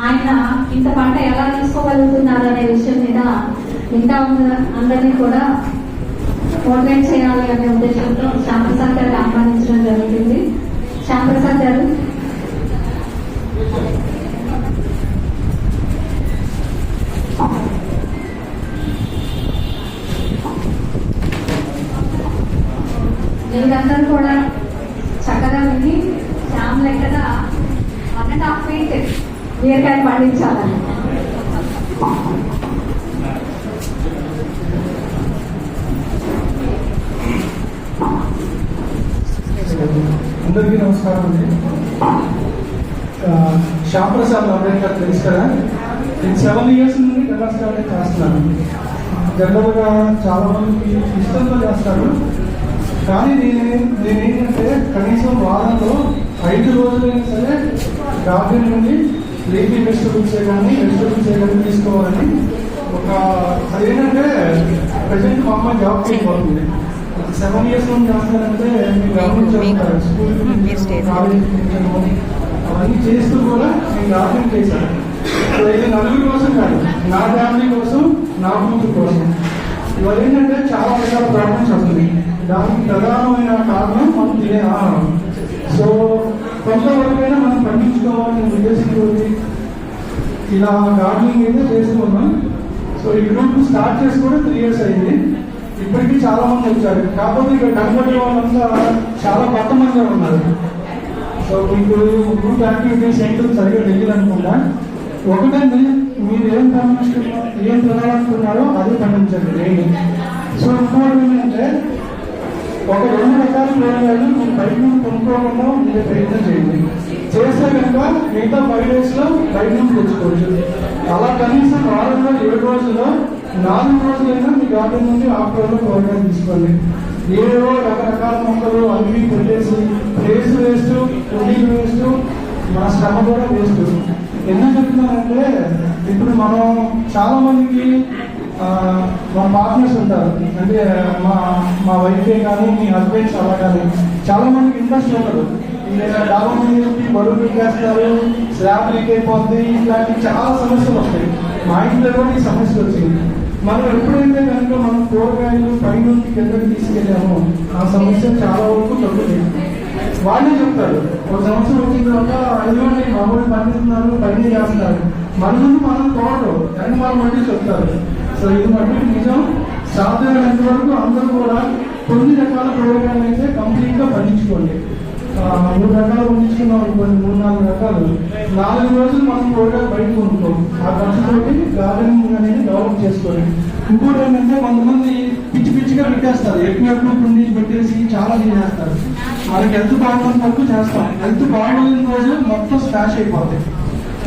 ఆయన ఇంత పంట ఎలా తీసుకోగలుగుతున్నారు అనే విషయం మీద ఇంకా అందరినీ కూడా మోటివేట్ చేయాలి అనే ఉద్దేశంతో శ్యాంప్రసాద్ గారిని ఆహ్వానించడం జరుగుతుంది. శ్యాంప్రసాద్ గారు మీరందరూ కూడా చక్కగా విని శ్యామ్ లెక్కన 1.5 feet బీరకాయ పండించాలని. అందరికీ నమస్కారం అండి. శ్యాంప్రసాద్ అంబేద్కర్ తెలుసు కదా, నేను 7 years నుండి మెగాస్టార్ చేస్తున్నాను. జనరల్గా చాలా మందికి ఇష్టంతో చేస్తారు, కానీ నేనేంటంటే కనీసం వారంలో 5 రోజులైనా సరే గార్డెన్ నుండి లీఫీ వెజిటబుల్సే కానీ తీసుకోవాలని అదేంటంటే ప్రజెంట్ మా అమ్మాయి జాబ్ చేయబోతుంది. 7 years నుండి చేస్తానంటే మీరు గమనించారు, స్కూల్ అవన్నీ చేస్తూ కూడా నేను గార్డెన్ చేశాను. సో ఇది నలుగురి కోసం కాదు, నా ఫ్యామిలీ కోసం, నా కూతురు కోసం. ఇవాళ ఏంటంటే చాలా రకాల ప్రాబ్లమ్స్ వస్తుంది. దానికి ప్రధానమైన కారణం మనం తినే ఆహారం. సో కొంతవరకైనా మనం పండించుకోవాలని ఉద్దేశంతో ఇలా గార్డెనింగ్ అయితే చేస్తున్నాం. సో ఈ గ్రూప్ స్టార్ట్ చేసి కూడా 3 years అయింది. ఇప్పటికీ చాలా మంది వచ్చారు, కాకపోతే ఇక్కడ కనబడే వాళ్ళంతా చాలా కొత్త మంది ఉన్నారు. సో మీకు గ్రూప్ యాక్టివిటీస్ ఏంటో సరిగ్గా తెలియాలనుకుంటా. ఒకటండి, మీరు ఏం తినాలనుకున్నారో అదే పండించండి డైలీ. సో ఇంకోటి ఏంటంటే ఒక 2 రకాల కూరగాయలు మీరు బయట నుండి కొనుక్కోకుండా మీరు ప్రయత్నం చేయండి. చేస్తే కనుక మిగతా 5 days లో బయట నుంచి తెచ్చుకోవచ్చు. అలా కనీసం వారంలో 7 రోజుల్లో 4 రోజులైనా మీ గార్డెన్ నుండి ఆకుకూరలు కూరగాయలు తీసుకోండి. ఏవో రకరకాల మొక్కలు అవి పెట్టేసి ప్లేస్ వేస్ట్, పొడిలు వేస్ట్, మన శ్రమ కూడా వేస్ట్. ఎందుకు చెప్తున్నానంటే ఇప్పుడు మనం చాలా మందికి మా పార్ట్నర్స్ ఉంటారు, అంటే మా వైఫే కానీ మీ హస్బెండ్స్ అలా కానీ చాలా మందికి ఇంట్రెస్ట్ ఉండదు. డాబా మీద బరువు పెట్టేస్తారు, స్లాబ్ లీక్ అయిపోద్ది, ఇట్లాంటి చాలా సమస్యలు వస్తాయి. మా ఇంట్లో కూడా ఈ సమస్య వచ్చింది. మనం ఎప్పుడైతే కనుక మనం కూరగాయలు పైనుంచి కిందకి తీసుకెళ్ళామో ఆ సమస్య చాలా వరకు తగ్గుతుంది. వాళ్ళే చెప్తారు, 1 సంవత్సరం వచ్చిన తర్వాత అయ్యోని మామూలు పండిస్తున్నారు, పని చేస్తున్నారు, మన ముందు మనం తోటరు అని వాళ్ళు మళ్ళీ చెప్తారు. సో ఇది మళ్ళీ నిజం. సాధ్యమైనంత వరకు అందరూ కూడా కొన్ని రకాల కూరగాయలు అయితే కంప్లీట్ గా పండించుకోండి. 3 రకాలు పండించుకున్నాం అనుకోండి, 3-4 రకాలు 4 రోజులు మనం కూరగాయలు బయట కొనుక్కోం. ఆ ఖర్చుతోటి గార్డెనింగ్ అనేది డెవలప్ చేసుకోండి. ఇంకోటి ఏంటంటే కొంతమంది పిచ్చిగా పెట్టేస్తారు, ఎక్కువ కుండీ పెట్టేసి చాలా తినేస్తారు. వాళ్ళకి హెల్త్ బాగుందని వరకు చేస్తాం, హెల్త్ బాగోలేని రోజు మొత్తం స్మాష్ అయిపోతాయి.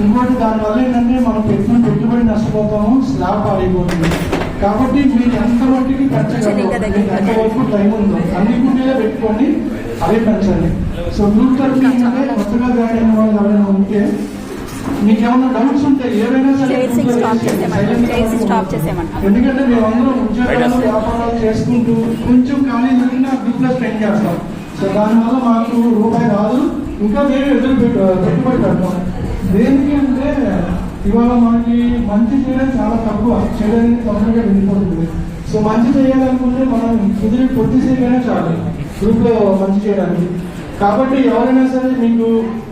ఇంకోటి దానివల్ల ఏంటంటే మనం పెట్టిన పెట్టుబడి నష్టపోతాము, స్లాబ్ పాడైపోతుంది. కాబట్టి మీకు ఎంత మట్టికి పెంచగలరు, ఎంతవరకు టైం ఉందో అన్ని కుండీలో పెట్టుకొని అదే పెంచండి. సో గ్రూప్ తరఫున ఏంటంటే కొత్తగా జాయిన్ అయిన వాళ్ళు ఎవరైనా ఉంటే మీకు ఏమైనా డౌట్స్ ఉంటే ఏవైనా సరే, ఎందుకంటే మేమందరం ఉద్యోగాలు వ్యాపారాలు చేసుకుంటూ కొంచెం ఖాళీ దొరికిన గ్రూప్ లో స్పెండ్ చేస్తాం. సో దానివల్ల మాకు రూపాయి రాదు, ఇంకా మేము పెట్టుబడి పెడతాం. దేనికి అంటే ఇవాళ మనకి మంచి చేయడం చాలా తక్కువ, చేయడానికి తొందరగా వెళ్ళిపోతుంది. సో మంచి చేయాలనుకుంటే మనం కుదిరి కొద్దిసేపైనా చాలు గ్రూప్ లో మంచి చేయడానికి. కాబట్టి ఎవరైనా సరే మీకు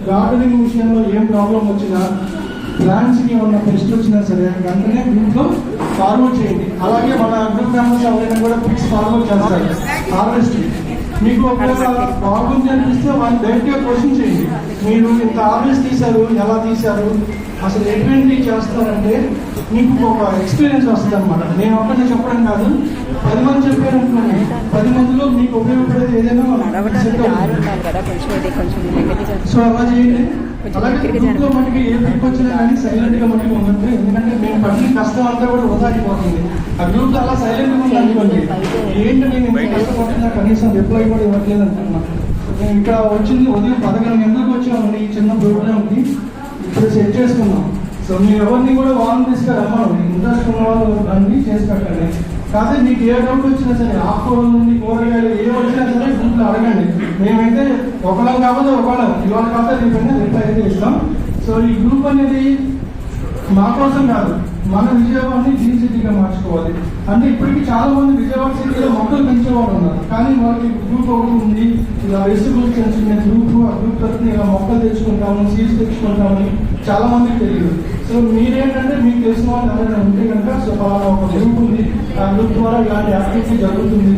గార్డెనింగ్ విషయంలో ఏం ప్రాబ్లం వచ్చినా, ప్లాంట్స్ కి ఉన్న పెస్ట్ వచ్చినా సరే వెంటనే గ్రూప్ లో ఫార్వర్డ్ చేయండి. అలాగే మన గ్రూప్ మెంబర్స్ ఎవరైనా కూడా పిక్స్ ఫార్వర్డ్ చేస్తారు హార్వెస్ట్. మీకు ఒకవేళ బాగుంది అనిపిస్తే వాళ్ళు డైరెక్ట్ గా క్వశ్చన్ చేయండి, మీరు ఇంత హార్వెస్ట్ తీశారు, ఎలా తీశారు, అసలు ఎటువంటి చేస్తారంటే మీకు ఒక ఎక్స్పీరియన్స్ వస్తుంది అనమాట. నేను ఒక్కటే చెప్పడం కాదు, 10 మంది చెప్పారు అనుకోండి, 10 మందిలో మీకు ఉపయోగపడేది ఏదైనా. సో అలా చేయండి. అలాగే గ్రూప్లో మనకి ఏ పిక్ వచ్చినా కానీ సైలెంట్ గా మనకి ఉండదు, ఎందుకంటే మేము పడిన కష్టం అంతా కూడా వృధా అయిపోతుంది. ఆ గ్రూప్ లో అలా సైలెంట్ గా అనుకోండి, ఏంటి నేను ఇంత కష్టపడుతున్నా కనీసం రిప్లై కూడా ఇవ్వట్లేదు అనుకున్నా. మేము ఇక్కడ వచ్చింది ఉదయం 11 గంటలకు వచ్చామండి ఈ చిన్న ప్రోగ్రామ్కి, ఇప్పుడు సెట్ చేసుకున్నాం. సో మీరు ఎవరిని కూడా వాలంటీర్స్ గా రమ్మను, ఇంట్రెస్ట్ ఉన్న వాళ్ళు అన్ని చేసి పెట్టండి. కాకపోతే మీకు ఏ డౌట్ వచ్చినా సరే, ఆకుకూరల నుండి కూరగాయలు ఏ వచ్చినా సరే గ్రూప్లో అడగండి. మేమైతే ఒకళ్ళం కాకపోతే ఒకళ్ళం, ఇవాళ కాకపోతే రేపైనా రిప్లై అయితే ఇస్తాం. సో ఈ గ్రూప్ అనేది మా కోసం కాదు, మన విజయవాడని గ్రీన్ సిటీగా మార్చుకోవాలి. అంటే ఇప్పటికీ చాలా మంది విజయవాడ సిటీలో మొక్కలు పెంచేవాళ్ళు ఉన్నారు, కానీ వాళ్ళకి గ్రూప్ ఒకటి ఉంది, ఇలా వెజిటబుల్స్ పెంచుకునే గ్రూప్, ఆ గ్రూప్ తరఫున ఇలా మొక్కలు తెచ్చుకుంటాము, సీడ్స్ తెచ్చుకుంటామని చాలా మందికి తెలియదు. సో మీరేంటంటే మీకు తెలిసిన వాళ్ళు ఎవరైనా ఉంటే కనుక సో అలా ఒక గ్రూప్ ఉంది, ఆ గ్రూప్ ద్వారా ఇలాంటి యాక్టివిటీ జరుగుతుంది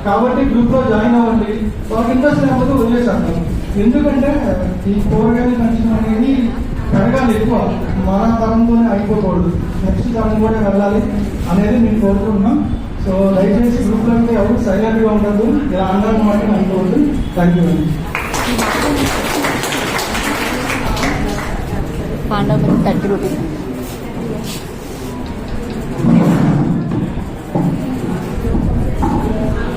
కాబట్టి గ్రూప్ లో జాయిన్ అవ్వండి. వాళ్ళకి ఇంట్రెస్ట్ లేకపోతే వదిలేసాను. ఎందుకంటే ఈ కూరగాయలు పెంచడం అనేది పెరగాలి ఎక్కువ, మన తరంతోనే అయిపోకూడదు, నెక్స్ట్ తరం కూడా వెళ్ళాలి అనేది మేము కోరుకుంటున్నాం. సో దయచేసి గ్రూప్లో అయితే ఎవరు సైలెంట్గా ఉండదు, ఇలా అందరం మాట అనుకోవద్దు. థ్యాంక్ యూ అండి. పాండవ 30 రూపీస్.